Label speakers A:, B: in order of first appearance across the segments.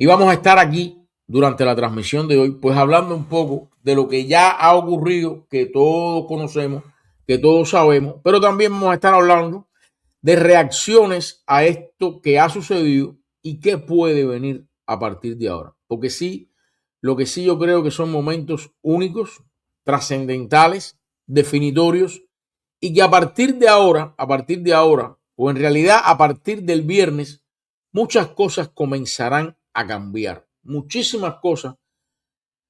A: Y vamos a estar aquí durante la transmisión de hoy, pues hablando un poco de lo que ya ha ocurrido, que todos conocemos, que todos sabemos, pero también vamos a estar hablando de reacciones a esto que ha sucedido y qué puede venir a partir de ahora. Porque sí, lo que sí yo creo que son momentos únicos, trascendentales, definitorios, y que a partir de ahora, o en realidad a partir del viernes, muchas cosas comenzarán a cambiar. Muchísimas cosas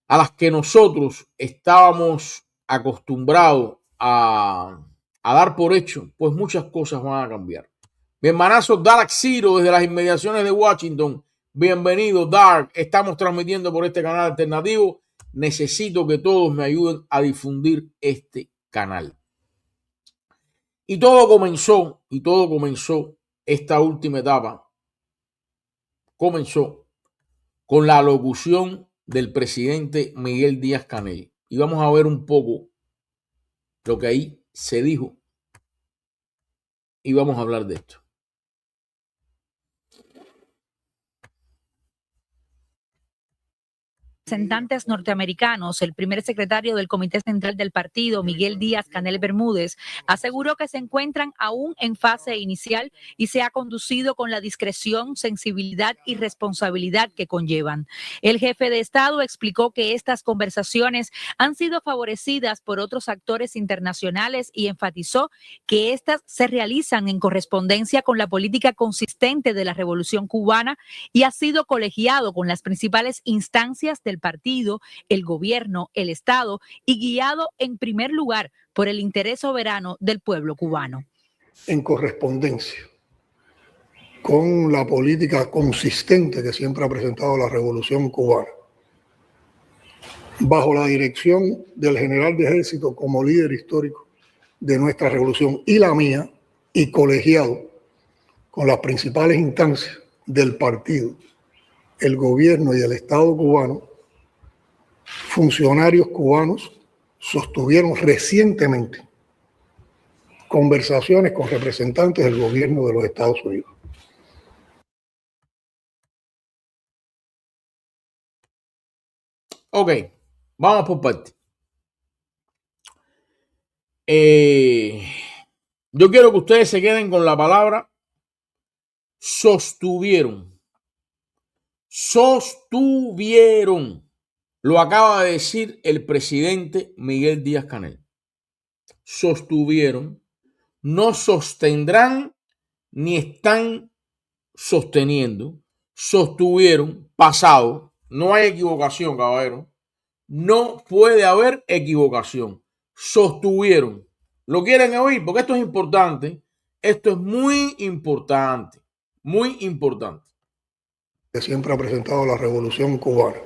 A: a las que nosotros estábamos acostumbrados a dar por hecho, pues muchas cosas van a cambiar. Mi hermanazo Dark Zero desde las inmediaciones de Washington. Bienvenido, Dark. Estamos transmitiendo por este canal alternativo. Necesito que todos me ayuden a difundir este canal. Y todo comenzó, esta última etapa, comenzó con la locución del presidente Miguel Díaz-Canel. Y vamos a ver un poco lo que ahí se dijo y vamos a hablar de esto.
B: Representantes norteamericanos, el primer secretario del Comité Central del partido, Miguel Díaz-Canel Bermúdez, aseguró que se encuentran aún en fase inicial y se ha conducido con la discreción, sensibilidad y responsabilidad que conllevan. El jefe de Estado explicó que estas conversaciones han sido favorecidas por otros actores internacionales y enfatizó que estas se realizan en correspondencia con la política consistente de la Revolución Cubana y ha sido colegiado con las principales instancias del partido, el gobierno, el Estado y guiado en primer lugar por el interés soberano del pueblo cubano.
C: En correspondencia con la política consistente que siempre ha presentado la Revolución Cubana, bajo la dirección del general de ejército como líder histórico de nuestra revolución y la mía, y colegiado con las principales instancias del partido, el gobierno y el Estado cubano, funcionarios cubanos sostuvieron recientemente conversaciones con representantes del gobierno de los Estados Unidos.
A: Ok, vamos por parte. Yo quiero que ustedes se queden con la palabra sostuvieron. Sostuvieron. Lo acaba de decir el presidente Miguel Díaz-Canel. Sostuvieron, no sostendrán ni están sosteniendo. Sostuvieron, pasado. No hay equivocación, caballero. No puede haber equivocación. Sostuvieron. ¿Lo quieren oír? Porque esto es importante. Esto es muy importante. Muy importante.
C: Que siempre ha presentado la Revolución Cubana,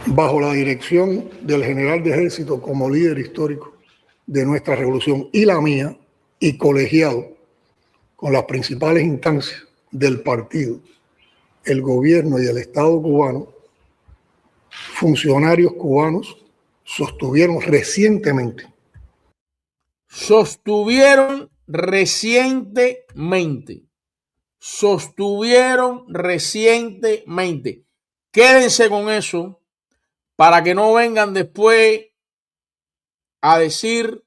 C: bajo la dirección del general de ejército como líder histórico de nuestra revolución y la mía, y colegiado con las principales instancias del partido, el gobierno y el Estado cubano, funcionarios cubanos sostuvieron recientemente.
A: Sostuvieron recientemente. Quédense con eso para que no vengan después a decir,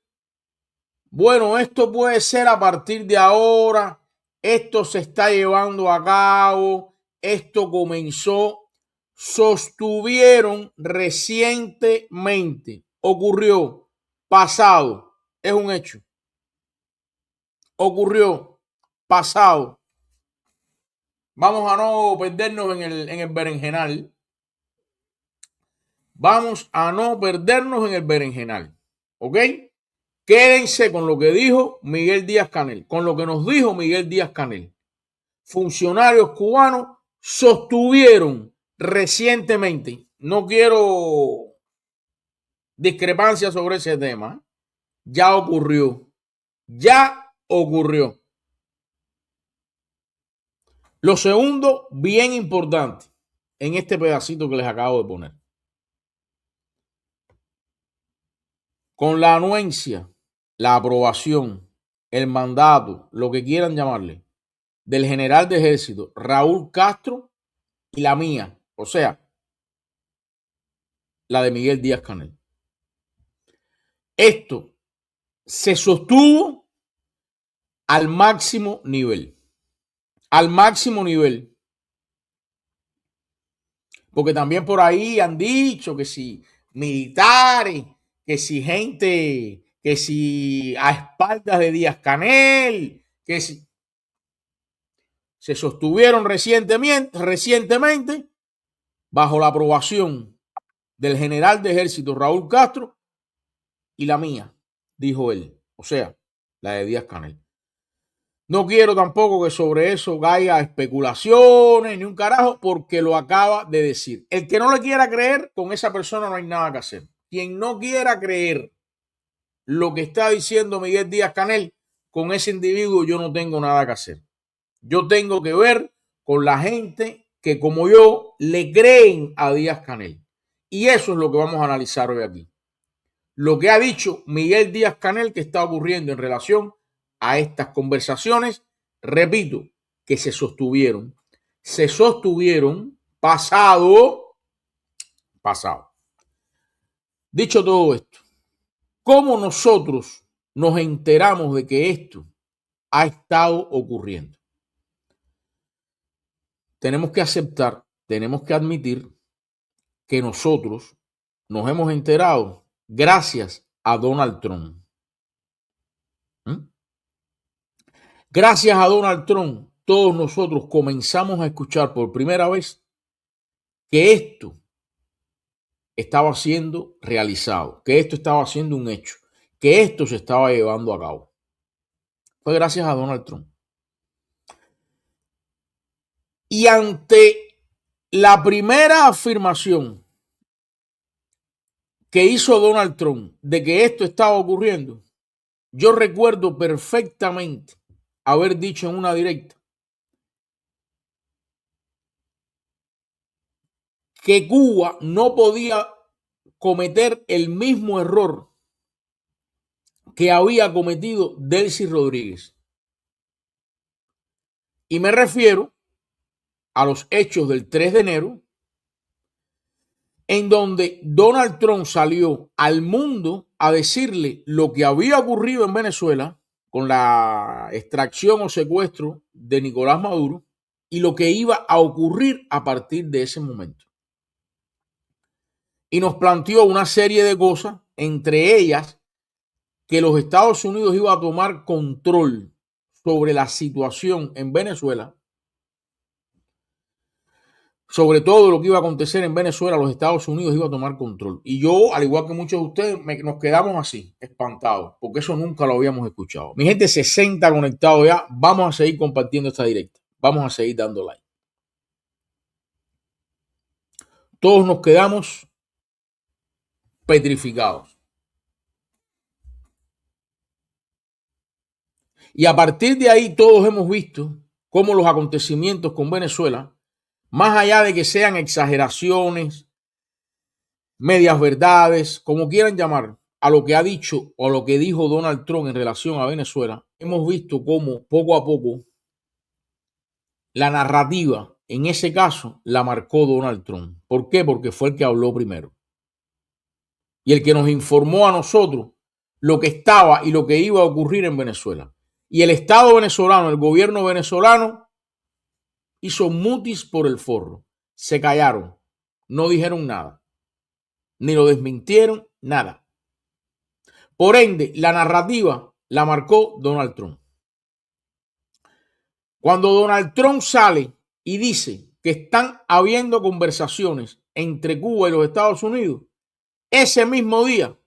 A: bueno, esto puede ser a partir de ahora, esto se está llevando a cabo, esto comenzó. Sostuvieron recientemente. Ocurrió, pasado, es un hecho. Ocurrió, pasado. Vamos a no perdernos en el berenjenal. Vamos a no perdernos en el berenjenal. ¿Ok? Quédense con lo que dijo Miguel Díaz-Canel, con lo que nos dijo Miguel Díaz-Canel. Funcionarios cubanos sostuvieron recientemente. No quiero discrepancia sobre ese tema. Ya ocurrió. Ya ocurrió. Lo segundo, bien importante, en este pedacito que les acabo de poner. Con la anuencia, la aprobación, el mandato, lo que quieran llamarle, del general de ejército Raúl Castro, y la mía, o sea, la de Miguel Díaz-Canel. Esto se sostuvo al máximo nivel. Al máximo nivel. Porque también por ahí han dicho que si militares, que si gente, que si a espaldas de Díaz-Canel, que si se sostuvieron recientemente bajo la aprobación del general de ejército Raúl Castro y la mía, dijo él, o sea, la de Díaz-Canel. No quiero tampoco que sobre eso haya especulaciones ni un carajo, porque lo acaba de decir. El que no le quiera creer, con esa persona no hay nada que hacer. Quien no quiera creer lo que está diciendo Miguel Díaz-Canel, con ese individuo yo no tengo nada que hacer. Yo tengo que ver con la gente que, como yo, le creen a Díaz-Canel. Y eso es lo que vamos a analizar hoy aquí. Lo que ha dicho Miguel Díaz-Canel que está ocurriendo en relación a estas conversaciones, repito, que se sostuvieron pasado. Dicho todo esto, ¿cómo nosotros nos enteramos de que esto ha estado ocurriendo? Tenemos que aceptar, tenemos que admitir que nosotros nos hemos enterado gracias a Donald Trump. Gracias a Donald Trump, todos nosotros comenzamos a escuchar por primera vez que esto estaba siendo realizado, que esto estaba siendo un hecho, que esto se estaba llevando a cabo. Fue gracias a Donald Trump. Y ante la primera afirmación que hizo Donald Trump de que esto estaba ocurriendo, yo recuerdo perfectamente haber dicho en una directa que Cuba no podía cometer el mismo error que había cometido Delcy Rodríguez. Y me refiero a los hechos del 3 de enero, en donde Donald Trump salió al mundo a decirle lo que había ocurrido en Venezuela con la extracción o secuestro de Nicolás Maduro y lo que iba a ocurrir a partir de ese momento. Y nos planteó una serie de cosas, entre ellas que los Estados Unidos iba a tomar control sobre la situación en Venezuela. Sobre todo lo que iba a acontecer en Venezuela, los Estados Unidos iba a tomar control. Y yo, al igual que muchos de ustedes, nos quedamos así, espantados, porque eso nunca lo habíamos escuchado. Mi gente, 60 conectados ya. Vamos a seguir compartiendo esta directa. Vamos a seguir dando like. Todos nos quedamos petrificados. Y a partir de ahí todos hemos visto cómo los acontecimientos con Venezuela, más allá de que sean exageraciones, medias verdades, como quieran llamar, a lo que ha dicho o a lo que dijo Donald Trump en relación a Venezuela, hemos visto cómo poco a poco la narrativa, en ese caso, la marcó Donald Trump. ¿Por qué? Porque fue el que habló primero. Y el que nos informó a nosotros lo que estaba y lo que iba a ocurrir en Venezuela. Y el Estado venezolano, el gobierno venezolano, hizo mutis por el forro. Se callaron, no dijeron nada, ni lo desmintieron, nada. Por ende, la narrativa la marcó Donald Trump. Cuando Donald Trump sale y dice que están habiendo conversaciones entre Cuba y los Estados Unidos, ese mismo día,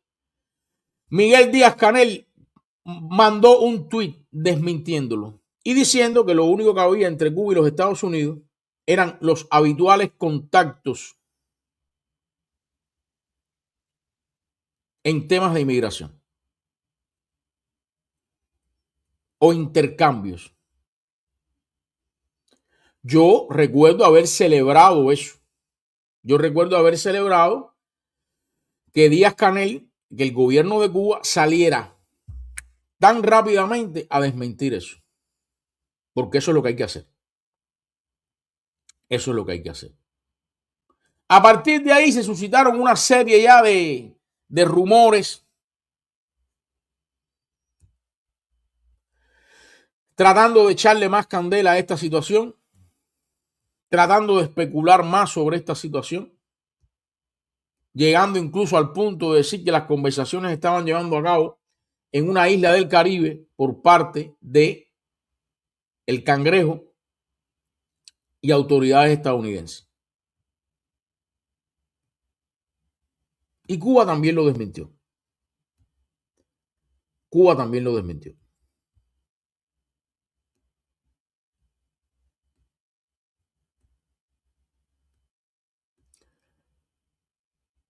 A: Miguel Díaz-Canel mandó un tuit desmintiéndolo y diciendo que lo único que había entre Cuba y los Estados Unidos eran los habituales contactos en temas de inmigración o intercambios. Yo recuerdo haber celebrado eso. Yo recuerdo haber celebrado que Díaz-Canel, que el gobierno de Cuba saliera tan rápidamente a desmentir eso. Porque eso es lo que hay que hacer. Eso es lo que hay que hacer. A partir de ahí se suscitaron una serie ya de rumores tratando de echarle más candela a esta situación, tratando de especular más sobre esta situación, llegando incluso al punto de decir que las conversaciones estaban llevando a cabo en una isla del Caribe por parte de el Cangrejo y autoridades estadounidenses. Y Cuba también lo desmintió. Cuba también lo desmintió.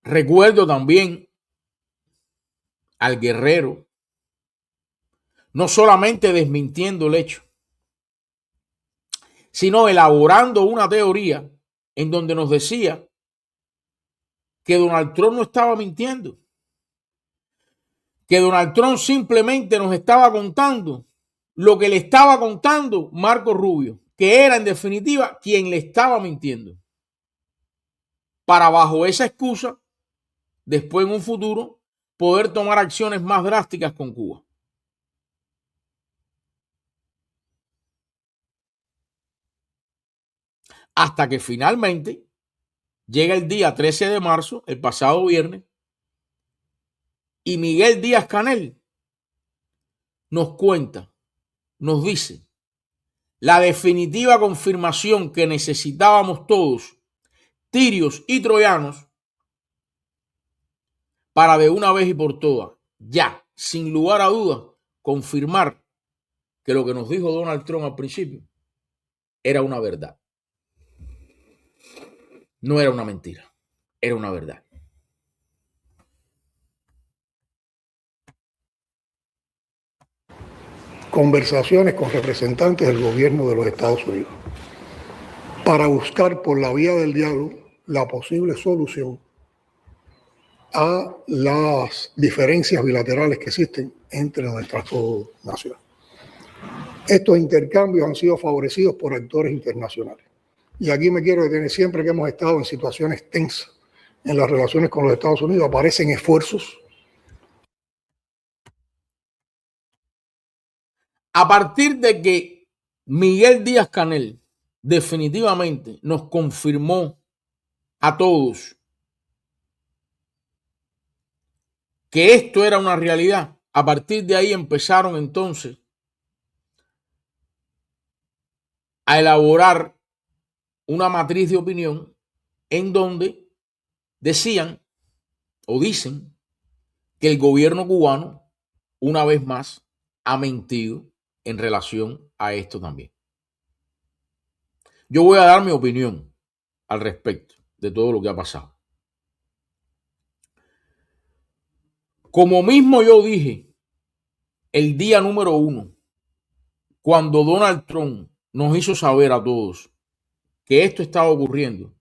A: Recuerdo también al Guerrero, no solamente desmintiendo el hecho, sino elaborando una teoría en donde nos decía que Donald Trump no estaba mintiendo, que Donald Trump simplemente nos estaba contando lo que le estaba contando Marco Rubio, que era en definitiva quien le estaba mintiendo, para bajo esa excusa, después en un futuro, poder tomar acciones más drásticas con Cuba. Hasta que finalmente llega el día 13 de marzo, el pasado viernes, y Miguel Díaz-Canel nos cuenta, nos dice, la definitiva confirmación que necesitábamos todos, tirios y troyanos, para de una vez y por todas, ya, sin lugar a dudas, confirmar que lo que nos dijo Donald Trump al principio era una verdad. No era una mentira, era una verdad.
C: Conversaciones con representantes del gobierno de los Estados Unidos para buscar por la vía del diálogo la posible solución a las diferencias bilaterales que existen entre nuestras dos naciones. Estos intercambios han sido favorecidos por actores internacionales. Y aquí me quiero detener, siempre que hemos estado en situaciones tensas en las relaciones con los Estados Unidos, aparecen esfuerzos.
A: A partir de que Miguel Díaz-Canel definitivamente nos confirmó a todos que esto era una realidad, a partir de ahí empezaron entonces a elaborar una matriz de opinión en donde decían o dicen que el gobierno cubano, una vez más, ha mentido en relación a esto también. Yo voy a dar mi opinión al respecto de todo lo que ha pasado. Como mismo yo dije el día número 1, cuando Donald Trump nos hizo saber a todos que esto estaba ocurriendo,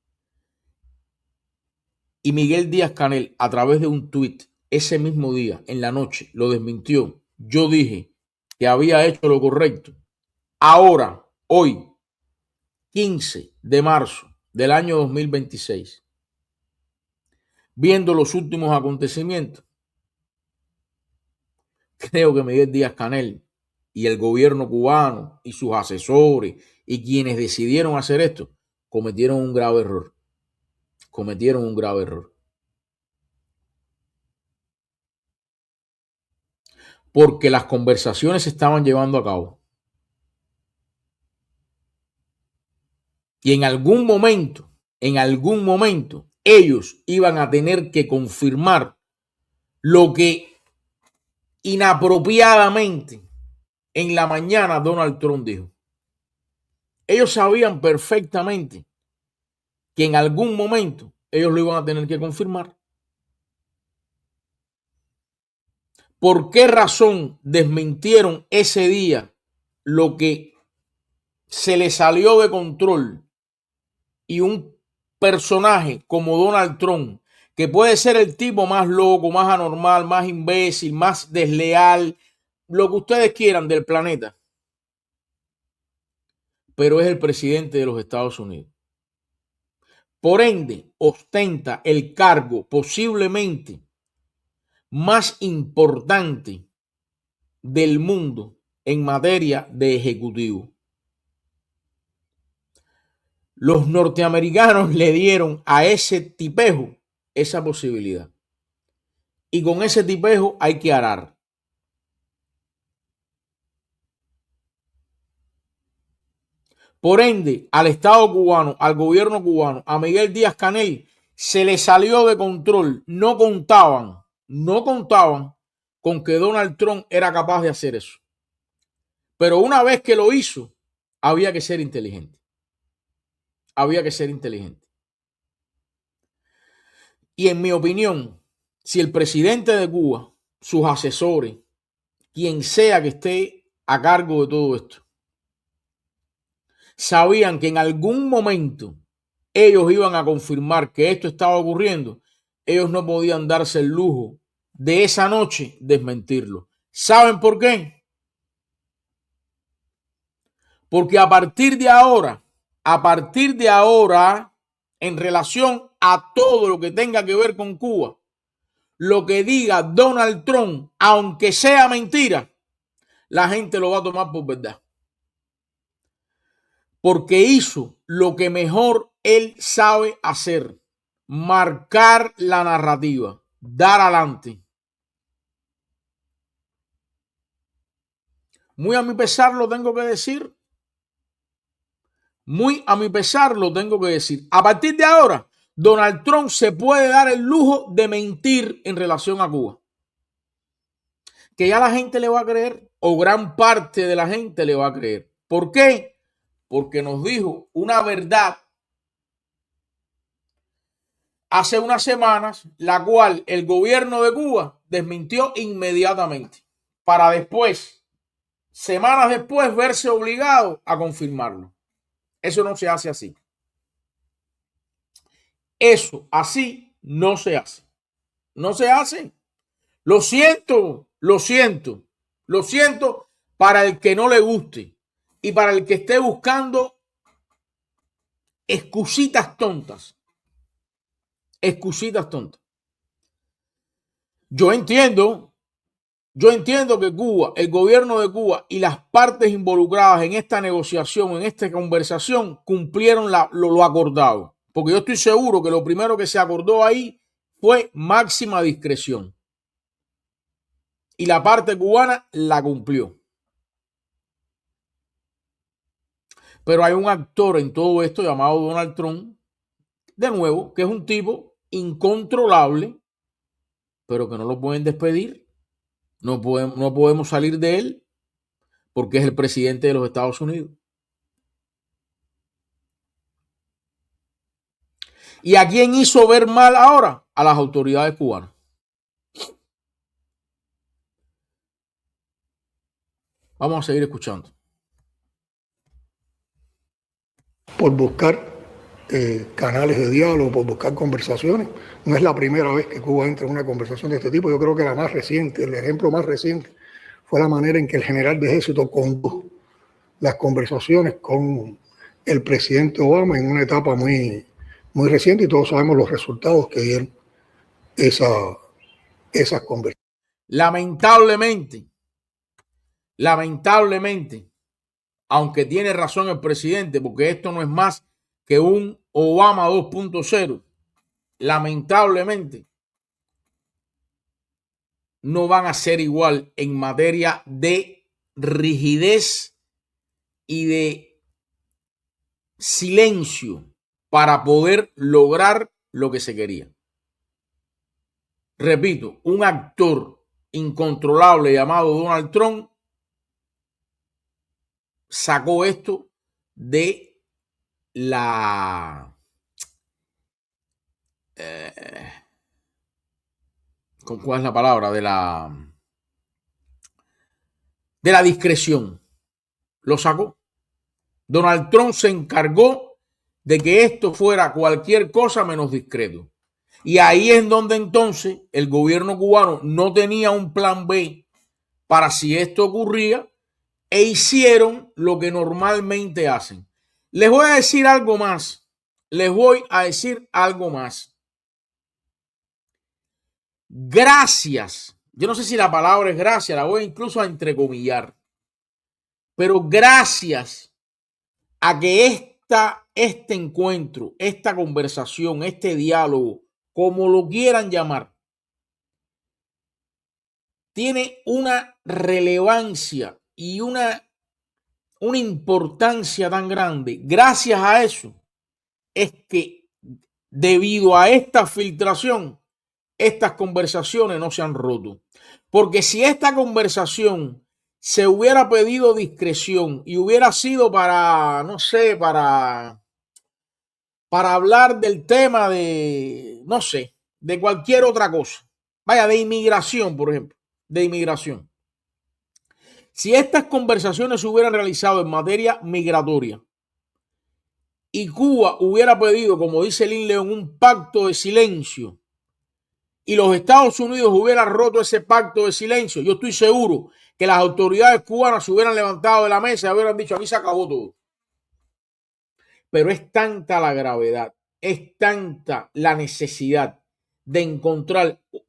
A: y Miguel Díaz-Canel, a través de un tuit, ese mismo día, en la noche, lo desmintió. Yo dije que había hecho lo correcto. Ahora, hoy, 15 de marzo del año 2026, viendo los últimos acontecimientos, creo que Miguel Díaz-Canel y el gobierno cubano y sus asesores y quienes decidieron hacer esto, cometieron un grave error. Cometieron un grave error. Porque las conversaciones se estaban llevando a cabo. Y en algún momento, ellos iban a tener que confirmar lo que inapropiadamente en la mañana Donald Trump dijo. Ellos sabían perfectamente que en algún momento ellos lo iban a tener que confirmar. ¿Por qué razón desmintieron ese día lo que se les salió de control? Y un personaje como Donald Trump, que puede ser el tipo más loco, más anormal, más imbécil, más desleal, lo que ustedes quieran del planeta, pero es el presidente de los Estados Unidos. Por ende, ostenta el cargo posiblemente más importante del mundo en materia de ejecutivo. Los norteamericanos le dieron a ese tipejo esa posibilidad. Y con ese tipejo hay que arar. Por ende, al Estado cubano, al gobierno cubano, a Miguel Díaz-Canel, se le salió de control. No contaban con que Donald Trump era capaz de hacer eso. Pero una vez que lo hizo, había que ser inteligente. Había que ser inteligente. Y en mi opinión, si el presidente de Cuba, sus asesores, quien sea que esté a cargo de todo esto, sabían que en algún momento ellos iban a confirmar que esto estaba ocurriendo, ellos no podían darse el lujo de esa noche desmentirlo. ¿Saben por qué? Porque a partir de ahora, en relación a todo lo que tenga que ver con Cuba, lo que diga Donald Trump, aunque sea mentira, la gente lo va a tomar por verdad. Porque hizo lo que mejor él sabe hacer: marcar la narrativa, dar adelante. Muy a mi pesar lo tengo que decir. Muy a mi pesar lo tengo que decir. A partir de ahora, Donald Trump se puede dar el lujo de mentir en relación a Cuba. Que ya la gente le va a creer, o gran parte de la gente le va a creer. ¿Por qué? Porque nos dijo una verdad hace unas semanas, la cual el gobierno de Cuba desmintió inmediatamente, para después, semanas después, verse obligado a confirmarlo. Eso no se hace así. Eso así no se hace. No se hace. Lo siento para el que no le guste y para el que esté buscando excusitas tontas. Excusitas tontas. Yo entiendo que Cuba, el gobierno de Cuba y las partes involucradas en esta negociación, en esta conversación, cumplieron lo acordado. Porque yo estoy seguro que lo primero que se acordó ahí fue máxima discreción. Y la parte cubana la cumplió. Pero hay un actor en todo esto llamado Donald Trump, de nuevo, que es un tipo incontrolable, pero que no lo pueden despedir. No podemos salir de él porque es el presidente de los Estados Unidos. ¿Y a quién hizo ver mal ahora? A las autoridades cubanas. Vamos a seguir escuchando.
C: Por buscar canales de diálogo, por buscar conversaciones. No es la primera vez que Cuba entra en una conversación de este tipo. Yo creo que la más reciente, el ejemplo más reciente, fue la manera en que el general de ejército condujo las conversaciones con el presidente Obama en una etapa muy, muy reciente, y todos sabemos los resultados que dieron esas conversaciones.
A: Lamentablemente, aunque tiene razón el presidente, porque esto no es más que un Obama 2.0, lamentablemente no van a ser igual en materia de rigidez y de silencio para poder lograr lo que se quería. Repito, un actor incontrolable llamado Donald Trump sacó esto de la ¿cuál es la palabra? De la discreción. Lo sacó. Donald Trump se encargó de que esto fuera cualquier cosa menos discreto. Y ahí es donde entonces el gobierno cubano no tenía un plan B para si esto ocurría, e hicieron lo que normalmente hacen. Les voy a decir algo más. les voy a decir algo más. Gracias. Yo no sé si la palabra es gracias, la voy incluso a entrecomillar. Pero gracias a que este encuentro, esta conversación, este diálogo, como lo quieran llamar, tiene una relevancia y una importancia tan grande. Gracias a eso es que debido a esta filtración, estas conversaciones no se han roto. Porque si esta conversación se hubiera pedido discreción y hubiera sido para, no sé, para hablar del tema de, no sé, de cualquier otra cosa. Vaya, de inmigración, por ejemplo, de inmigración. Si estas conversaciones se hubieran realizado en materia migratoria y Cuba hubiera pedido, como dice Lin León, un pacto de silencio y los Estados Unidos hubieran roto ese pacto de silencio, yo estoy seguro que las autoridades cubanas se hubieran levantado de la mesa y hubieran dicho, aquí se acabó todo. Pero es tanta la gravedad, es tanta la necesidad de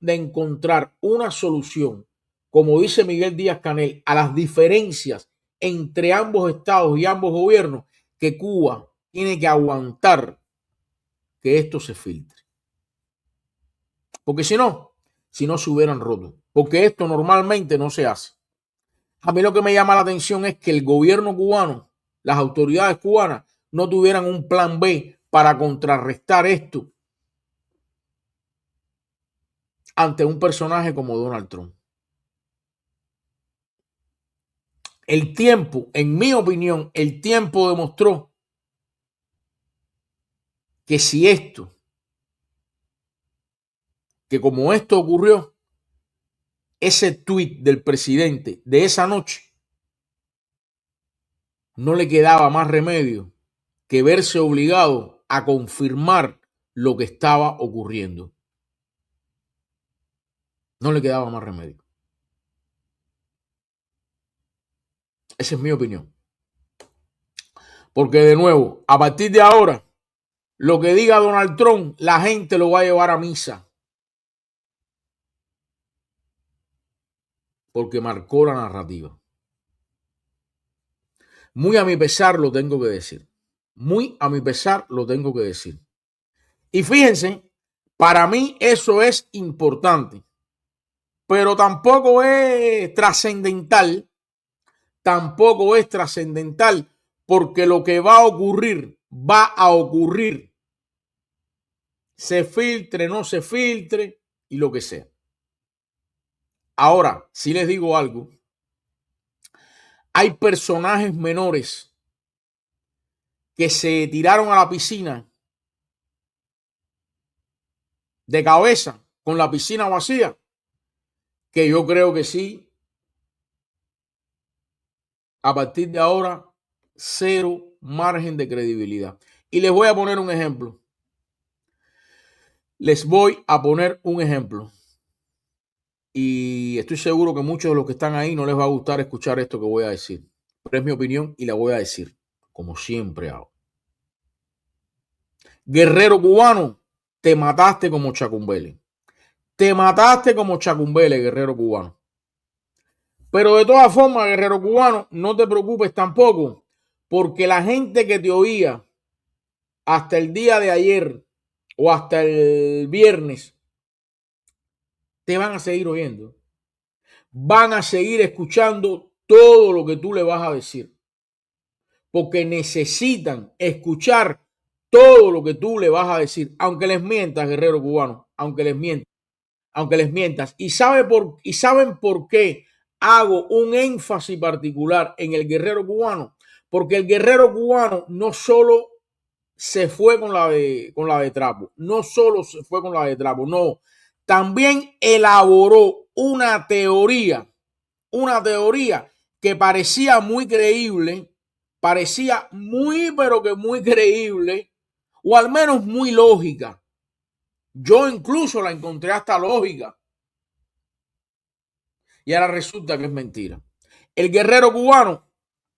A: encontrar una solución, como dice Miguel Díaz-Canel, a las diferencias entre ambos estados y ambos gobiernos, que Cuba tiene que aguantar que esto se filtre. Porque si no se hubieran roto. Porque esto normalmente no se hace. A mí lo que me llama la atención es que el gobierno cubano, las autoridades cubanas, no tuvieran un plan B para contrarrestar esto ante un personaje como Donald Trump. El tiempo, en mi opinión, el tiempo demostró que si que como esto ocurrió, ese tuit del presidente de esa noche, no le quedaba más remedio que verse obligado a confirmar lo que estaba ocurriendo. No le quedaba más remedio. Esa es mi opinión. Porque de nuevo, a partir de ahora, lo que diga Donald Trump, la gente lo va a llevar a misa. Porque marcó la narrativa. Muy a mi pesar lo tengo que decir. Muy a mi pesar lo tengo que decir. Y fíjense, para mí eso es importante. Pero tampoco es trascendental. Tampoco es trascendental. Porque lo que va a ocurrir, se filtre, no se filtre y lo que sea. Ahora, si les digo algo, hay personajes menores que se tiraron a la piscina de cabeza con la piscina vacía, que yo creo que sí, a partir de ahora, cero margen de credibilidad. Y les voy a poner un ejemplo. Y estoy seguro que muchos de los que están ahí no les va a gustar escuchar esto que voy a decir. Pero es mi opinión y la voy a decir, como siempre hago. Guerrero cubano, te mataste como Chacumbele. Te mataste como Chacumbele, guerrero cubano. Pero de todas formas, guerrero cubano, no te preocupes tampoco, porque la gente que te oía hasta el día de ayer o hasta el viernes, te van a seguir oyendo. Van a seguir escuchando todo lo que tú le vas a decir. Porque necesitan escuchar todo lo que tú le vas a decir, aunque les mientas, guerrero cubano, aunque les mientas. ¿Y saben por qué hago un énfasis particular en el guerrero cubano? Porque el guerrero cubano no solo se fue con la de trapo, no, también elaboró una teoría que parecía muy creíble, pero que muy creíble, o al menos muy lógica. Yo incluso la encontré hasta lógica. Y ahora resulta que es mentira. El guerrero cubano,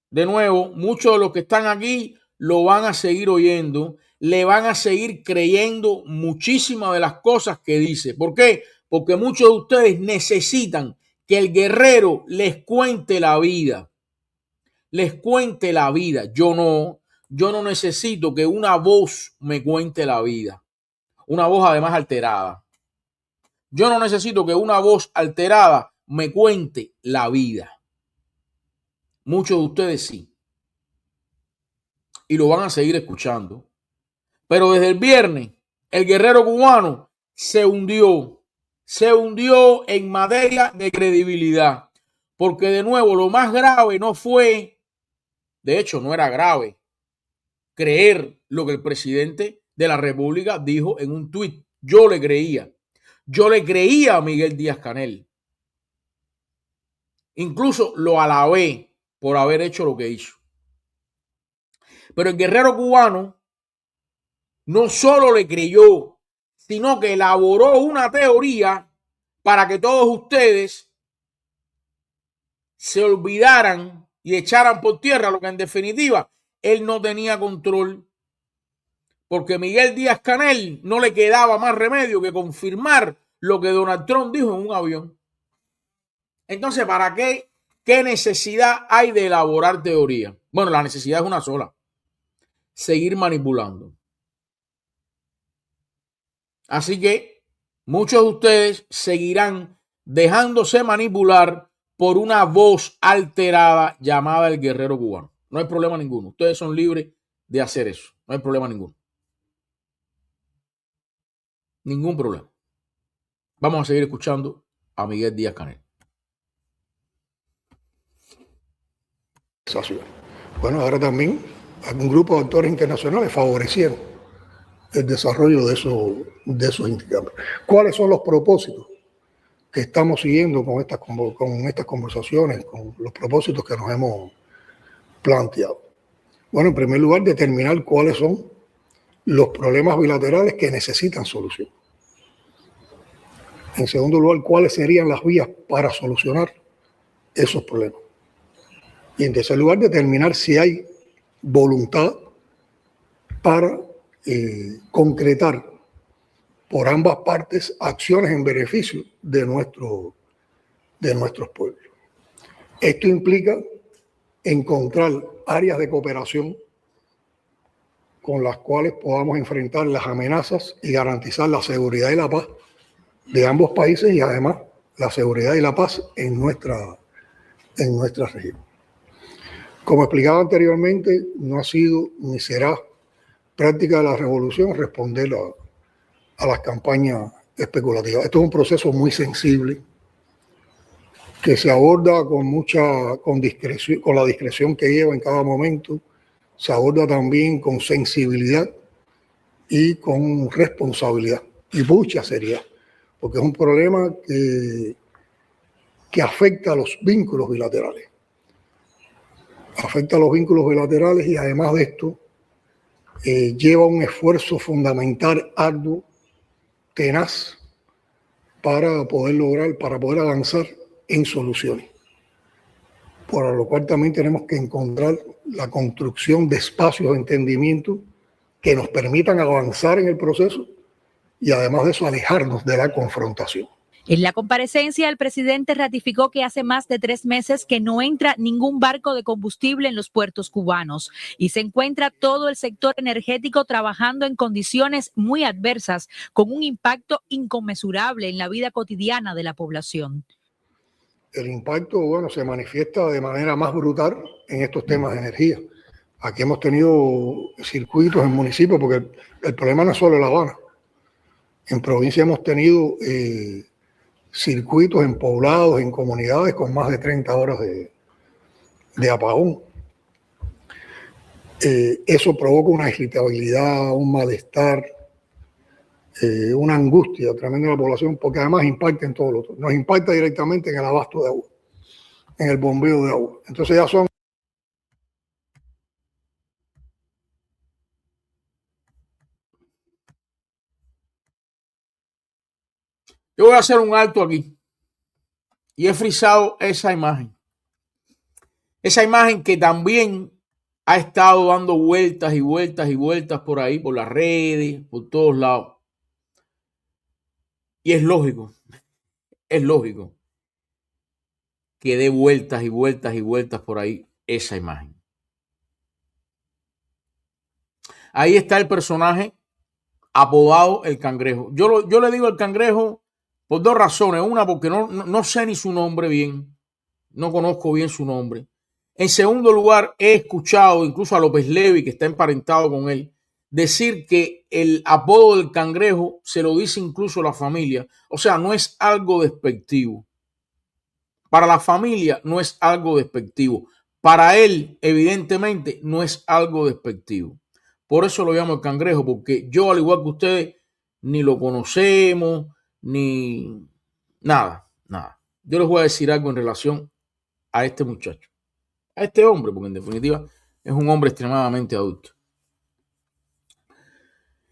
A: de nuevo, muchos de los que están aquí lo van a seguir oyendo le van a seguir creyendo muchísimas de las cosas que dice. ¿Por qué? Porque muchos de ustedes necesitan que el guerrero les cuente la vida. Les cuente la vida. Yo no necesito que una voz me cuente la vida. Una voz además alterada. Yo no necesito que una voz alterada me cuente la vida. Muchos de ustedes sí. Y lo van a seguir escuchando. Pero desde el viernes, el guerrero cubano se hundió en materia de credibilidad. Porque de nuevo, lo más grave no fue, de hecho no era grave, creer lo que el presidente de la República dijo en un tuit. Yo le creía a Miguel Díaz-Canel. Incluso lo alabé por haber hecho lo que hizo. Pero el guerrero cubano no solo le creyó, sino que elaboró una teoría para que todos ustedes se olvidaran y echaran por tierra lo que en definitiva él no tenía control. Porque Miguel Díaz-Canel no le quedaba más remedio que confirmar lo que Donald Trump dijo en un avión. Entonces, ¿para qué? ¿Qué necesidad hay de elaborar teoría? Bueno, la necesidad es una sola. Seguir manipulando. Así que muchos de ustedes seguirán dejándose manipular por una voz alterada llamada el guerrero cubano. No hay problema ninguno. Ustedes son libres de hacer eso. No hay problema ninguno. Ningún problema. Vamos a seguir escuchando a Miguel Díaz-Canel.
C: Bueno, ahora también algún grupo de actores internacionales favorecieron el desarrollo de esos intercambios. ¿Cuáles son los propósitos que estamos siguiendo con estas conversaciones, con los propósitos que nos hemos planteado? Bueno, en primer lugar, determinar cuáles son los problemas bilaterales que necesitan solución. En segundo lugar, cuáles serían las vías para solucionar esos problemas. Y en tercer lugar, determinar si hay voluntad para concretar por ambas partes acciones en beneficio de nuestros pueblos. Esto implica encontrar áreas de cooperación con las cuales podamos enfrentar las amenazas y garantizar la seguridad y la paz de ambos países y además la seguridad y la paz en nuestra región. Como explicaba anteriormente, no ha sido ni será práctica de la revolución responder a las campañas especulativas. Esto es un proceso muy sensible que se aborda con discreción, con la discreción que lleva en cada momento. Se aborda también con sensibilidad y con responsabilidad y mucha seriedad, porque es un problema que afecta a los vínculos bilaterales. Afecta a los vínculos bilaterales y además de esto lleva un esfuerzo fundamental, arduo, tenaz, para poder avanzar en soluciones. Por lo cual también tenemos que encontrar la construcción de espacios de entendimiento que nos permitan avanzar en el proceso y además de eso alejarnos de la confrontación.
B: En la comparecencia, el presidente ratificó que hace más de 3 meses que no entra ningún barco de combustible en los puertos cubanos y se encuentra todo el sector energético trabajando en condiciones muy adversas, con un impacto inconmensurable en la vida cotidiana de la población.
C: El impacto, se manifiesta de manera más brutal en estos temas de energía. Aquí hemos tenido circuitos en municipios, porque el problema no es solo La Habana. En provincia hemos tenido circuitos en poblados, en comunidades con más de 30 horas de apagón. Eso provoca una irritabilidad, un malestar, una angustia tremenda en la población, porque además impacta en todo lo otro. Nos impacta directamente en el abasto de agua, en el bombeo de agua. Entonces ya son...
A: Yo voy a hacer un alto aquí y he frisado esa imagen. Esa imagen que también ha estado dando vueltas y vueltas y vueltas por ahí, por las redes, por todos lados. Y es lógico que dé vueltas y vueltas y vueltas por ahí esa imagen. Ahí está el personaje apodado El Cangrejo. Yo le digo El Cangrejo por dos razones. Una, porque no sé ni su nombre bien. No conozco bien su nombre. En segundo lugar, he escuchado incluso a López Levi, que está emparentado con él, decir que el apodo del Cangrejo se lo dice incluso la familia. O sea, no es algo despectivo. Para la familia no es algo despectivo. Para él, evidentemente, no es algo despectivo. Por eso lo llamo El Cangrejo, porque yo, al igual que ustedes, ni lo conocemos, ni nada. Yo les voy a decir algo en relación a este muchacho, a este hombre, porque en definitiva es un hombre extremadamente adulto.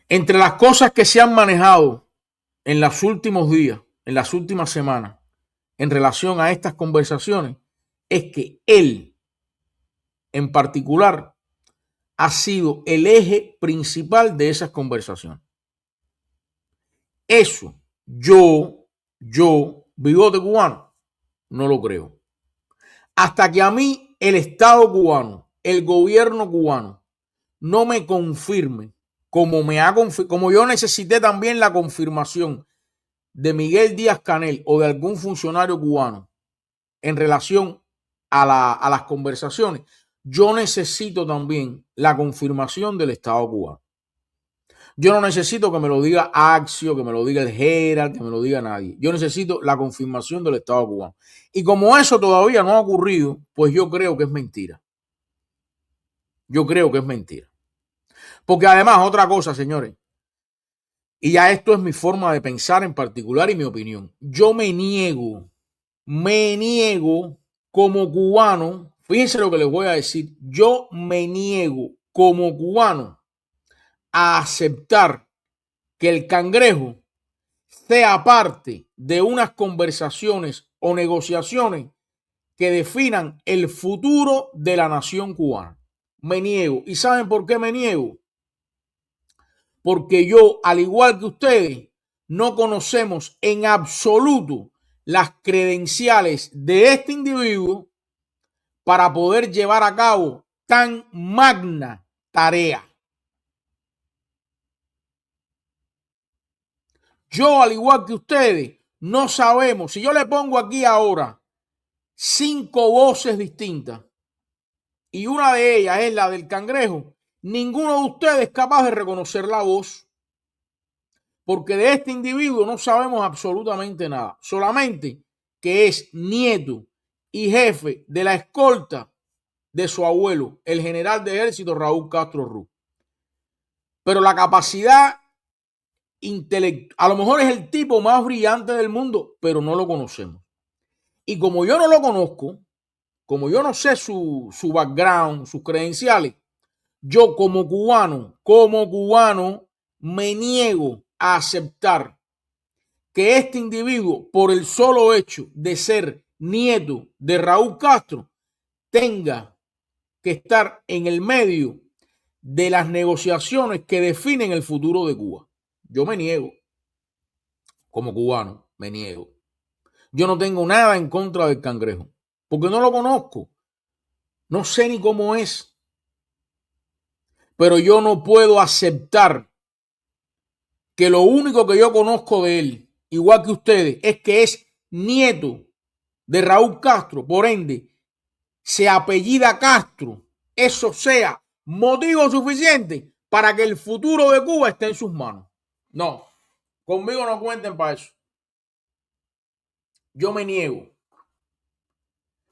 A: Entre las cosas que se han manejado en los últimos días, en las últimas semanas, en relación a estas conversaciones, es que él, en particular, ha sido el eje principal de esas conversaciones. Eso, yo, bigote cubano, no lo creo. Hasta que a mí el Estado cubano, el gobierno cubano, no me confirme, como yo necesité también la confirmación de Miguel Díaz-Canel o de algún funcionario cubano en relación a las conversaciones, yo necesito también la confirmación del Estado cubano. Yo no necesito que me lo diga Axio, que me lo diga el Herald, que me lo diga nadie. Yo necesito la confirmación del Estado cubano. Y como eso todavía no ha ocurrido, pues yo creo que es mentira. Porque además, otra cosa, señores, y ya esto es mi forma de pensar en particular y mi opinión. Yo me niego como cubano, fíjense lo que les voy a decir, yo me niego como cubano a aceptar que el Cangrejo sea parte de unas conversaciones o negociaciones que definan el futuro de la nación cubana. Me niego. ¿Y saben por qué me niego? Porque yo, al igual que ustedes, no conocemos en absoluto las credenciales de este individuo para poder llevar a cabo tan magna tarea. Yo, al igual que ustedes, no sabemos. Si yo le pongo aquí ahora 5 voces distintas y una de ellas es la del Cangrejo, ninguno de ustedes es capaz de reconocer la voz, porque de este individuo no sabemos absolutamente nada, solamente que es nieto y jefe de la escolta de su abuelo, el general de ejército Raúl Castro Ruz. Pero la capacidad intelectual, a lo mejor es el tipo más brillante del mundo, pero no lo conocemos. Y como yo no lo conozco, como yo no sé su background, sus credenciales, yo como cubano, me niego a aceptar que este individuo, por el solo hecho de ser nieto de Raúl Castro, tenga que estar en el medio de las negociaciones que definen el futuro de Cuba. Yo me niego. Como cubano, me niego. Yo no tengo nada en contra del Cangrejo, porque no lo conozco. No sé ni cómo es. Pero yo no puedo aceptar que lo único que yo conozco de él, igual que ustedes, es que es nieto de Raúl Castro, por ende, se apellida Castro. Eso sea motivo suficiente para que el futuro de Cuba esté en sus manos. No, conmigo no cuenten para eso. Yo me niego.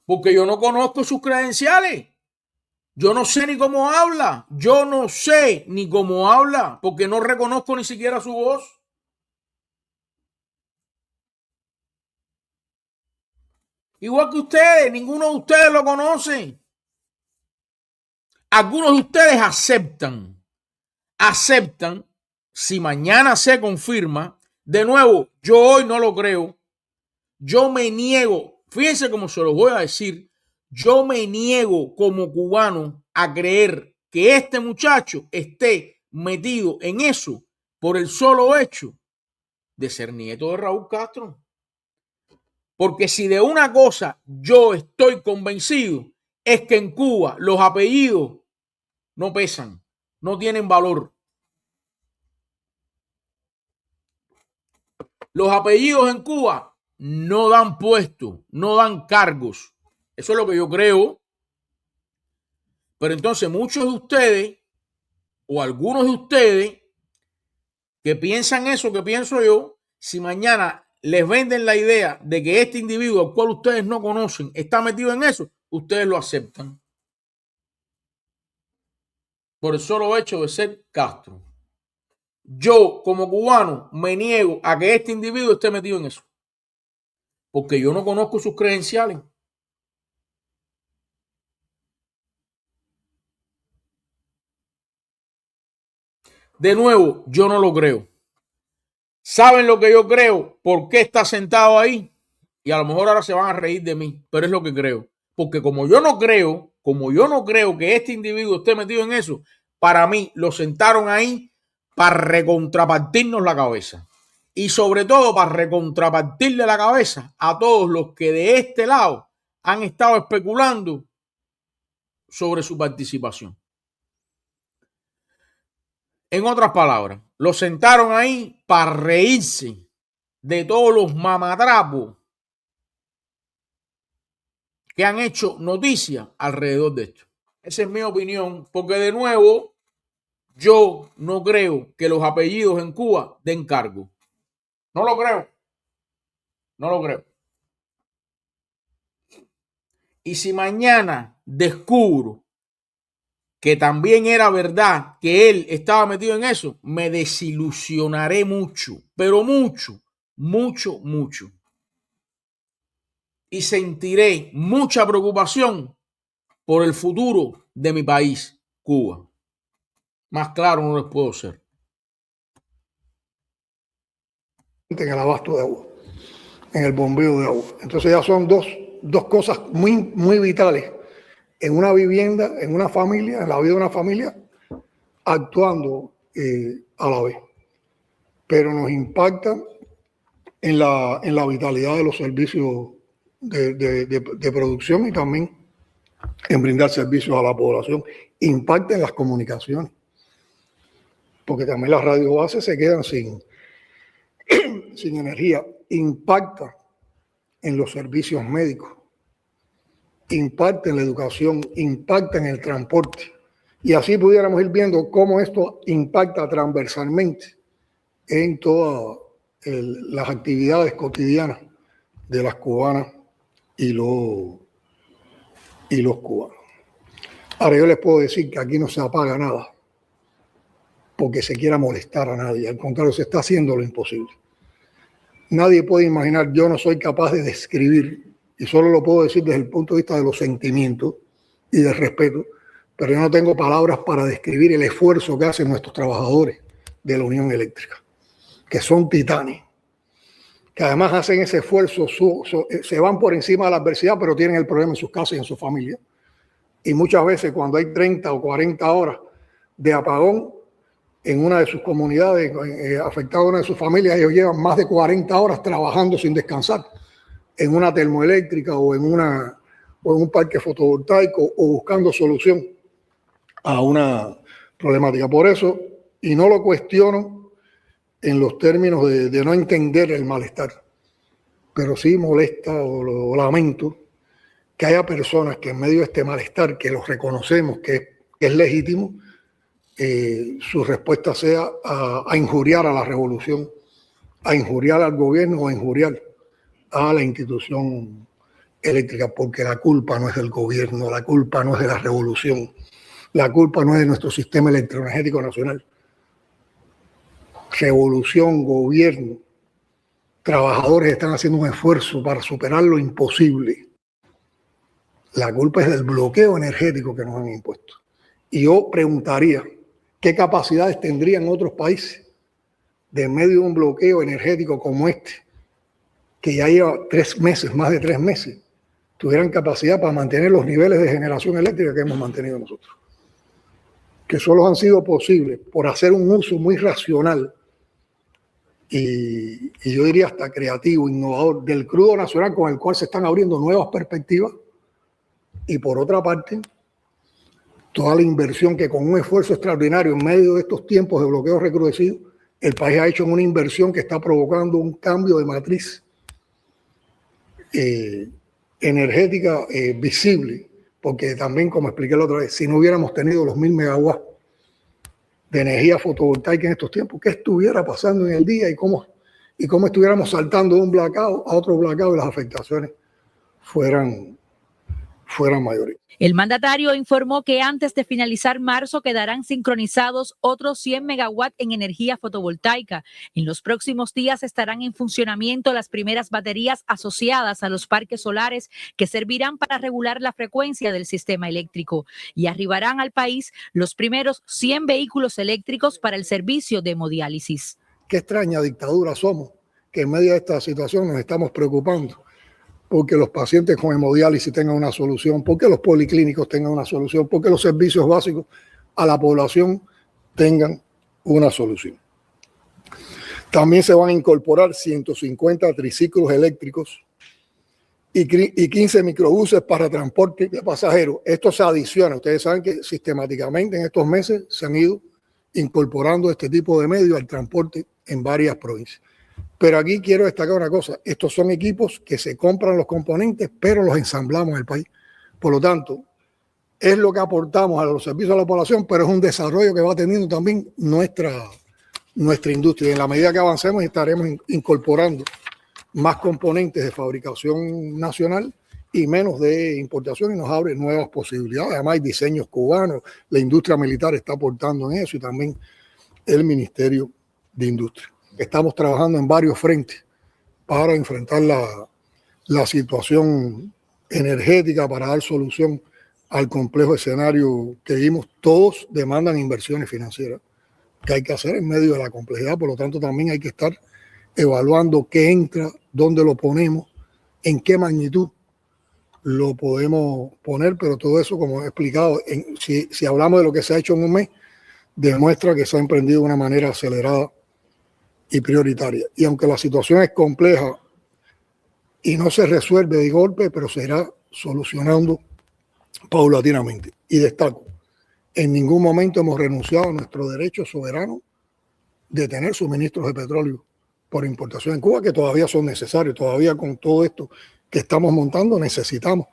A: Porque yo no conozco sus credenciales. Yo no sé ni cómo habla. Porque no reconozco ni siquiera su voz. Igual que ustedes, ninguno de ustedes lo conoce. Algunos de ustedes aceptan, si mañana se confirma, de nuevo, yo hoy no lo creo, yo me niego, fíjense cómo se lo voy a decir, Yo me niego como cubano a creer que este muchacho esté metido en eso por el solo hecho de ser nieto de Raúl Castro. Porque si de una cosa yo estoy convencido es que en Cuba los apellidos no pesan, no tienen valor. Los apellidos en Cuba no dan puestos, no dan cargos. Eso es lo que yo creo. Pero entonces muchos de ustedes o algunos de ustedes que piensan eso que pienso yo, si mañana les venden la idea de que este individuo al cual ustedes no conocen está metido en eso, ustedes lo aceptan. Por el solo hecho de ser Castro. Yo, como cubano, me niego a que este individuo esté metido en eso. Porque yo no conozco sus credenciales. De nuevo, yo no lo creo. ¿Saben lo que yo creo? ¿Por qué está sentado ahí? Y a lo mejor ahora se van a reír de mí, pero es lo que creo. Porque como yo no creo que este individuo esté metido en eso, para mí lo sentaron ahí para recontrapartirnos la cabeza. Y sobre todo para recontrapartirle la cabeza a todos los que de este lado han estado especulando sobre su participación. En otras palabras, lo sentaron ahí para reírse de todos los mamatrapos que han hecho noticia alrededor de esto. Esa es mi opinión, porque de nuevo, yo no creo que los apellidos en Cuba den cargo. No lo creo. No lo creo. Y si mañana descubro que también era verdad que él estaba metido en eso, me desilusionaré mucho, pero mucho, mucho, mucho. Y sentiré mucha preocupación por el futuro de mi país, Cuba. Más claro no les puedo ser.
C: En el abasto de agua, en el bombeo de agua. Entonces ya son dos cosas muy vitales en una vivienda, en una familia, en la vida de una familia, actuando a la vez. Pero nos impacta en la vitalidad de los servicios de producción y también en brindar servicios a la población. Impacta en las comunicaciones, porque también las radiobases se quedan sin energía. Impacta en los servicios médicos, impacta en la educación, impacta en el transporte. Y así pudiéramos ir viendo cómo esto impacta transversalmente en todas las actividades cotidianas de las cubanas y los cubanos. Ahora yo les puedo decir que aquí no se apaga nada porque se quiera molestar a nadie. Al contrario, se está haciendo lo imposible. Nadie puede imaginar, yo no soy capaz de describir, y solo lo puedo decir desde el punto de vista de los sentimientos y del respeto, pero yo no tengo palabras para describir el esfuerzo que hacen nuestros trabajadores de la Unión Eléctrica, que son titanes, que además hacen ese esfuerzo, se van por encima de la adversidad, pero tienen el problema en sus casas y en su familia. Y muchas veces cuando hay 30 o 40 horas de apagón en una de sus comunidades, afectada una de sus familias, ellos llevan más de 40 horas trabajando sin descansar en una termoeléctrica o en un parque fotovoltaico o buscando solución a una problemática. Por eso, y no lo cuestiono en los términos de no entender el malestar, pero sí molesta o lo lamento que haya personas que en medio de este malestar, que los reconocemos que es legítimo, su respuesta sea a injuriar a la revolución, a injuriar al gobierno o a injuriar a la institución eléctrica, porque la culpa no es del gobierno, la culpa no es de la revolución, la culpa no es de nuestro sistema electroenergético nacional. Revolución, gobierno, trabajadores están haciendo un esfuerzo para superar lo imposible. La culpa es del bloqueo energético que nos han impuesto. Y yo preguntaría, ¿qué capacidades tendrían otros países de en medio de un bloqueo energético como este, que ya lleva 3 meses, más de 3 meses? tuvieran capacidad para mantener los niveles de generación eléctrica que hemos mantenido nosotros, que solo han sido posibles por hacer un uso muy racional y yo diría hasta creativo, innovador del crudo nacional, con el cual se están abriendo nuevas perspectivas, y por otra parte toda la inversión que con un esfuerzo extraordinario en medio de estos tiempos de bloqueo recrudecido el país ha hecho en una inversión que está provocando un cambio de matriz energética visible, porque también, como expliqué la otra vez, si no hubiéramos tenido los 1000 megawatts de energía fotovoltaica en estos tiempos, ¿qué estuviera pasando en el día y cómo estuviéramos saltando de un blackout a otro blackout y las afectaciones fueran mayores?
B: El mandatario informó que antes de finalizar marzo quedarán sincronizados otros 100 megawatts en energía fotovoltaica. En los próximos días estarán en funcionamiento las primeras baterías asociadas a los parques solares que servirán para regular la frecuencia del sistema eléctrico, y arribarán al país los primeros 100 vehículos eléctricos para el servicio de hemodiálisis.
C: Qué extraña dictadura somos, que en medio de esta situación nos estamos preocupando porque los pacientes con hemodiálisis tengan una solución, porque los policlínicos tengan una solución, porque los servicios básicos a la población tengan una solución. También se van a incorporar 150 triciclos eléctricos y 15 microbuses para transporte de pasajeros. Esto se adiciona. Ustedes saben que sistemáticamente en estos meses se han ido incorporando este tipo de medios al transporte en varias provincias. Pero aquí quiero destacar una cosa, estos son equipos que se compran los componentes, pero los ensamblamos en el país. Por lo tanto, es lo que aportamos a los servicios a la población, pero es un desarrollo que va teniendo también nuestra industria. Y en la medida que avancemos estaremos incorporando más componentes de fabricación nacional y menos de importación, y nos abre nuevas posibilidades. Además hay diseños cubanos, la industria militar está aportando en eso y también el Ministerio de Industria. Estamos trabajando en varios frentes para enfrentar la situación energética, para dar solución al complejo escenario que vimos. Todos demandan inversiones financieras que hay que hacer en medio de la complejidad. Por lo tanto, también hay que estar evaluando qué entra, dónde lo ponemos, en qué magnitud lo podemos poner. Pero todo eso, como he explicado, si hablamos de lo que se ha hecho en un mes, demuestra que se ha emprendido de una manera acelerada y prioritaria. Y aunque la situación es compleja y no se resuelve de golpe, pero se irá solucionando paulatinamente. Y destaco, en ningún momento hemos renunciado a nuestro derecho soberano de tener suministros de petróleo por importación en Cuba, que todavía son necesarios. Todavía con todo esto que estamos montando necesitamos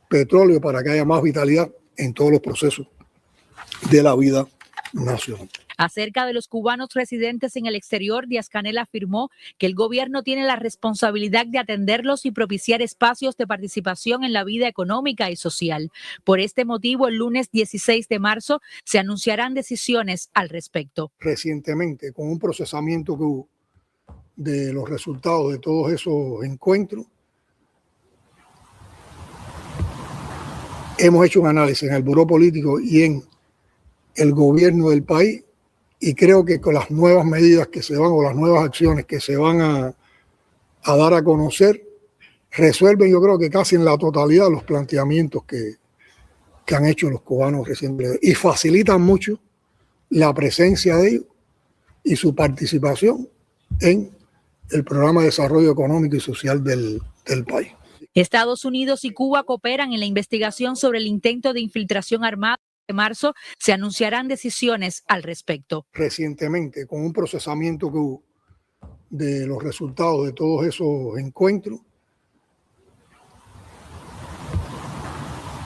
C: petróleo para que haya más vitalidad en todos los procesos de la vida nacional.
B: Acerca de los cubanos residentes en el exterior, Díaz-Canel afirmó que el gobierno tiene la responsabilidad de atenderlos y propiciar espacios de participación en la vida económica y social. Por este motivo, el lunes 16 de marzo se anunciarán decisiones al respecto.
C: Recientemente, con un procesamiento que hubo de los resultados de todos esos encuentros, hemos hecho un análisis en el Buró Político y en el gobierno del país, y creo que con las nuevas medidas que se van o las nuevas acciones que se van a dar a conocer, resuelven, yo creo que casi en la totalidad, los planteamientos que han hecho los cubanos recientemente y facilitan mucho la presencia de ellos y su participación en el programa de desarrollo económico y social del país.
B: Estados Unidos y Cuba cooperan en la investigación sobre el intento de infiltración armada. De marzo se anunciarán decisiones al respecto.
C: Recientemente, con un procesamiento que hubo de los resultados de todos esos encuentros,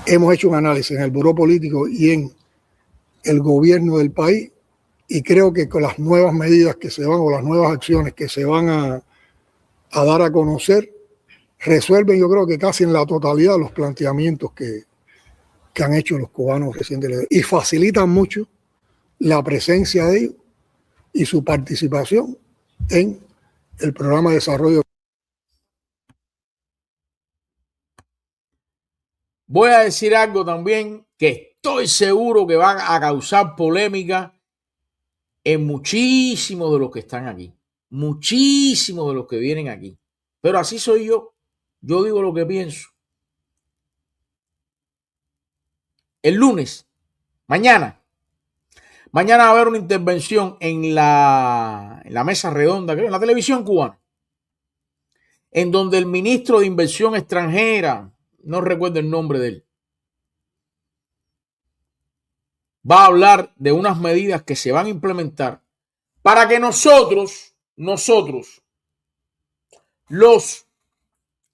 C: hemos hecho un análisis en el Buró Político y en el gobierno del país, y creo que con las nuevas medidas que se van o las nuevas acciones que se van a dar a conocer, resuelven, yo creo que casi en la totalidad, los planteamientos que han hecho los cubanos recientemente y facilitan mucho la presencia de ellos y su participación en el programa de desarrollo.
A: Voy a decir algo también que estoy seguro que va a causar polémica en muchísimos de los que están aquí, muchísimos de los que vienen aquí. Pero así soy yo. Yo digo lo que pienso el lunes, mañana va a haber una intervención en la mesa redonda, creo, en la televisión cubana, en donde el ministro de Inversión Extranjera, no recuerdo el nombre de él, va a hablar de unas medidas que se van a implementar para que nosotros, los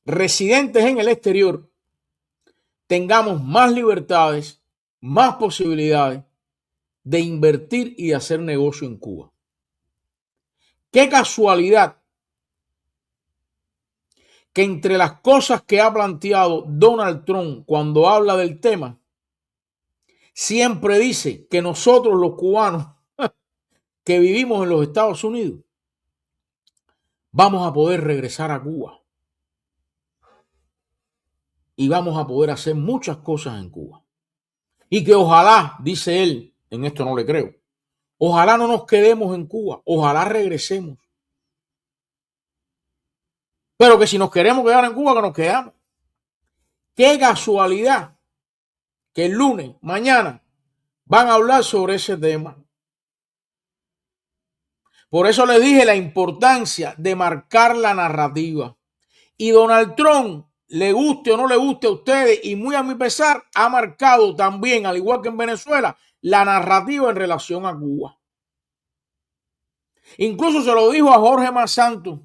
A: residentes en el exterior, tengamos más libertades, más posibilidades de invertir y de hacer negocio en Cuba. Qué casualidad que entre las cosas que ha planteado Donald Trump cuando habla del tema, siempre dice que nosotros los cubanos que vivimos en los Estados Unidos vamos a poder regresar a Cuba y vamos a poder hacer muchas cosas en Cuba. Y que ojalá, dice él, en esto no le creo, ojalá no nos quedemos en Cuba, ojalá regresemos. Pero que si nos queremos quedar en Cuba, que nos quedamos. Qué casualidad que el lunes, mañana, van a hablar sobre ese tema. Por eso les dije la importancia de marcar la narrativa. Y Donald Trump, le guste o no le guste a ustedes, y muy a mi pesar, ha marcado también, al igual que en Venezuela, la narrativa en relación a Cuba. Incluso se lo dijo a Jorge Mas Santos: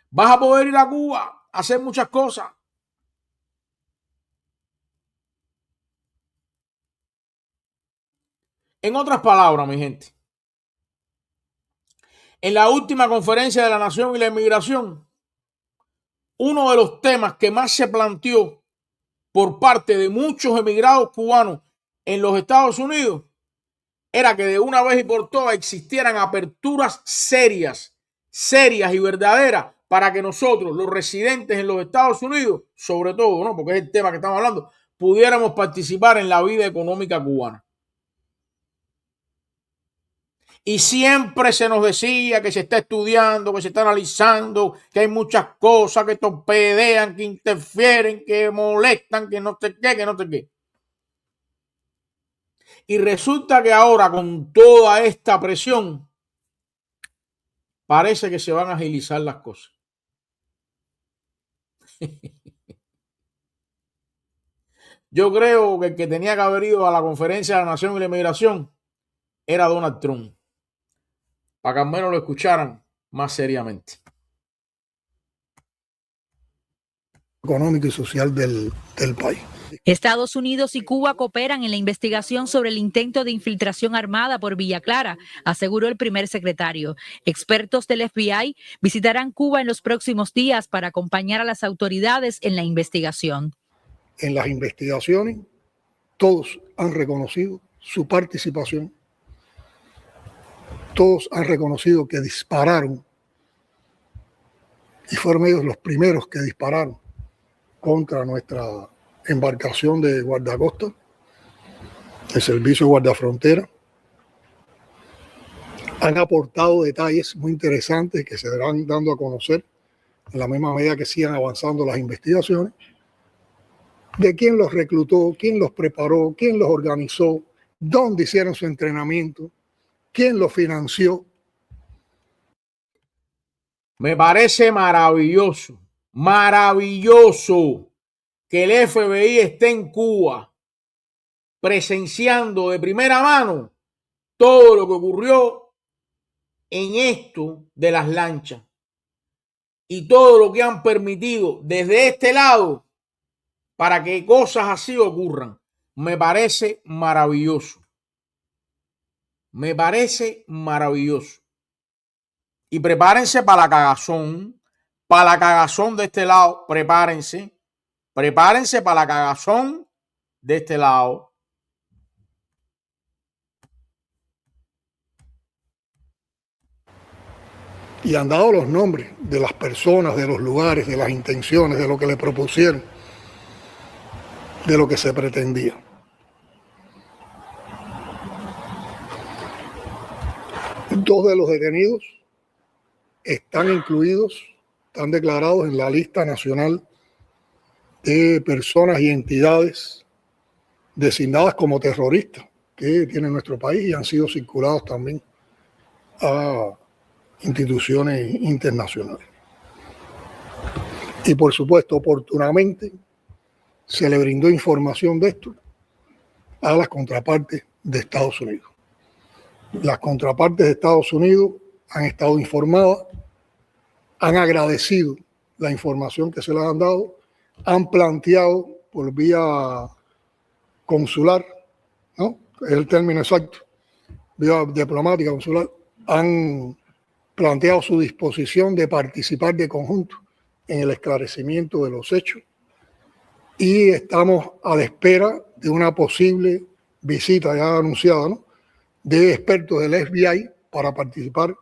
A: vas a poder ir a Cuba a hacer muchas cosas. En otras palabras, mi gente, en la última conferencia de la Nación y la Inmigración, uno de los temas que más se planteó por parte de muchos emigrados cubanos en los Estados Unidos era que de una vez y por todas existieran aperturas serias y verdaderas para que nosotros, los residentes en los Estados Unidos, sobre todo, ¿no?, porque es el tema que estamos hablando, pudiéramos participar en la vida económica cubana. Y siempre se nos decía que se está estudiando, que se está analizando, que hay muchas cosas que torpedean, que interfieren, que molestan, que no sé qué, que no sé qué. Y resulta que ahora, con toda esta presión, parece que se van a agilizar las cosas. Yo creo que el que tenía que haber ido a la conferencia de la Nación y la Inmigración era Donald Trump, para que al menos lo escucharan más seriamente.
C: Económico y social del país.
B: Estados Unidos y Cuba cooperan en la investigación sobre el intento de infiltración armada por Villa Clara, aseguró el primer secretario. Expertos del FBI visitarán Cuba en los próximos días para acompañar a las autoridades en la investigación.
C: En las investigaciones, todos han reconocido su participación. Todos han reconocido que dispararon, y fueron ellos los primeros que dispararon contra nuestra embarcación de guardacosta, el Servicio de Guardafrontera. Han aportado detalles muy interesantes que se irán dando a conocer en la misma medida que sigan avanzando las investigaciones, de quién los reclutó, quién los preparó, quién los organizó, dónde hicieron su entrenamiento, quién los financió.
A: Me parece maravilloso que el FBI esté en Cuba presenciando de primera mano todo lo que ocurrió en esto de las lanchas y todo lo que han permitido desde este lado para que cosas así ocurran. Me parece maravilloso. Me parece maravilloso. Y prepárense para la cagazón de este lado. Prepárense para la cagazón de este lado.
C: Y han dado los nombres de las personas, de los lugares, de las intenciones, de lo que le propusieron, de lo que se pretendía. Dos de los detenidos están incluidos, están declarados en la lista nacional de personas y entidades designadas como terroristas que tiene nuestro país y han sido circulados también a instituciones internacionales. Y por supuesto, oportunamente se le brindó información de esto a las contrapartes de Estados Unidos. Las contrapartes de Estados Unidos han estado informadas, han agradecido la información que se les han dado, han planteado por vía consular, ¿no? Es el término exacto, vía diplomática consular, han planteado su disposición de participar de conjunto en el esclarecimiento de los hechos y estamos a la espera de una posible visita ya anunciada, ¿no?, de expertos del FBI para participar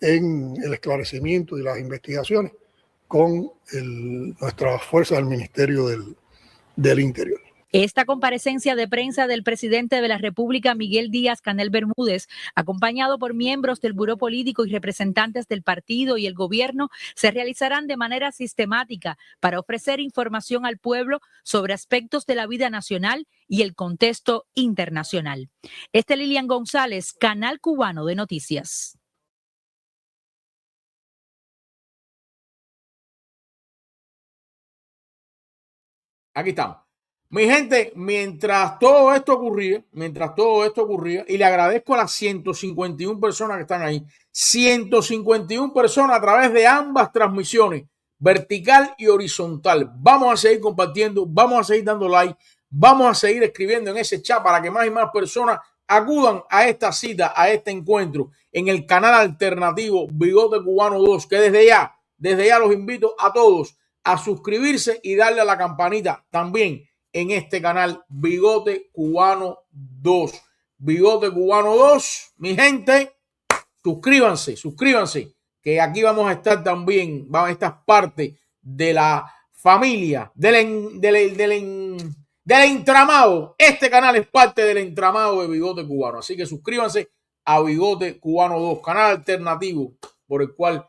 C: en el esclarecimiento y las investigaciones con nuestras fuerzas del Ministerio del Interior.
B: Esta comparecencia de prensa del presidente de la República, Miguel Díaz-Canel Bermúdez, acompañado por miembros del Buró Político y representantes del partido y el gobierno, se realizarán de manera sistemática para ofrecer información al pueblo sobre aspectos de la vida nacional y el contexto internacional. Lilian González, Canal Cubano de Noticias.
A: Aquí estamos. Mi gente, mientras todo esto ocurría, y le agradezco a las 151 personas que están ahí, 151 personas a través de ambas transmisiones, vertical y horizontal. Vamos a seguir compartiendo, vamos a seguir dando like, vamos a seguir escribiendo en ese chat para que más y más personas acudan a esta cita, a este encuentro en el canal alternativo Bigote Cubano 2, que desde ya los invito a todos a suscribirse y darle a la campanita también en este canal Bigote Cubano 2. Bigote Cubano 2, mi gente, suscríbanse, que aquí vamos a estar también, esta es parte de la familia, del entramado. Este canal es parte del entramado de Bigote Cubano, así que suscríbanse a Bigote Cubano 2, canal alternativo por el cual